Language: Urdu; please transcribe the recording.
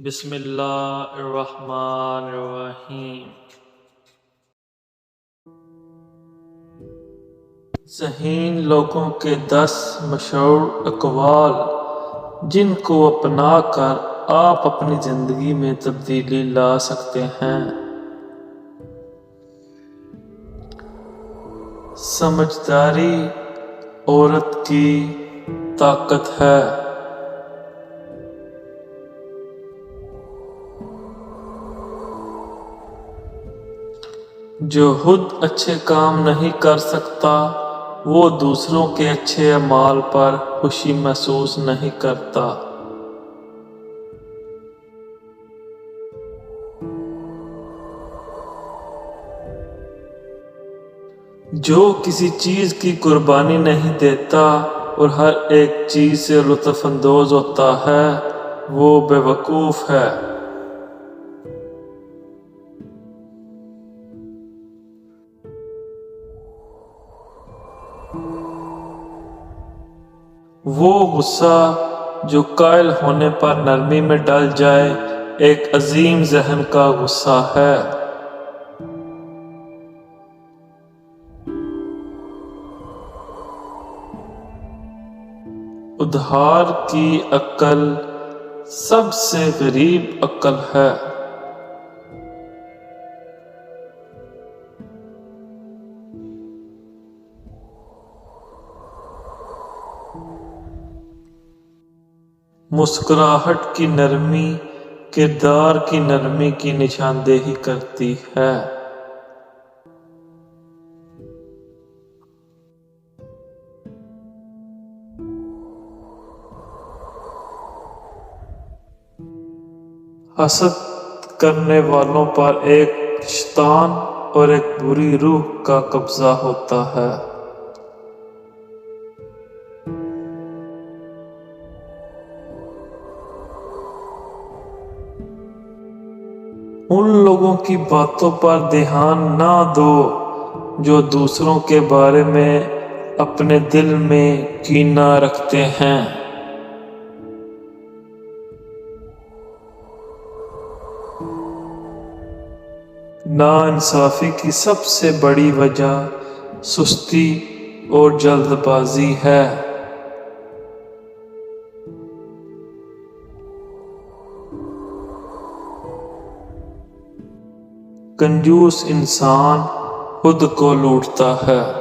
بسم اللہ الرحمن الرحیم۔ ذہین لوگوں کے 10 مشہور اقوال جن کو اپنا کر آپ اپنی زندگی میں تبدیلی لا سکتے ہیں۔ سمجھداری عورت کی طاقت ہے۔ جو خود اچھے کام نہیں کر سکتا وہ دوسروں کے اچھے اعمال پر خوشی محسوس نہیں کرتا۔ جو کسی چیز کی قربانی نہیں دیتا اور ہر ایک چیز سے لطف اندوز ہوتا ہے وہ بے وقوف ہے۔ وہ غصہ جو قائل ہونے پر نرمی میں ڈل جائے ایک عظیم ذہن کا غصہ ہے۔ ادھار کی عقل سب سے غریب عقل ہے۔ مسکراہٹ کی نرمی کردار کی نرمی کی نشاندہی کرتی ہے۔ حسد کرنے والوں پر ایک شیطان اور ایک بری روح کا قبضہ ہوتا ہے۔ ان لوگوں کی باتوں پر دھیان نہ دو جو دوسروں کے بارے میں اپنے دل میں کینہ رکھتے ہیں۔ ناانصافی کی سب سے بڑی وجہ سستی اور جلد بازی ہے۔ کنجوس انسان خود کو لوٹتا ہے۔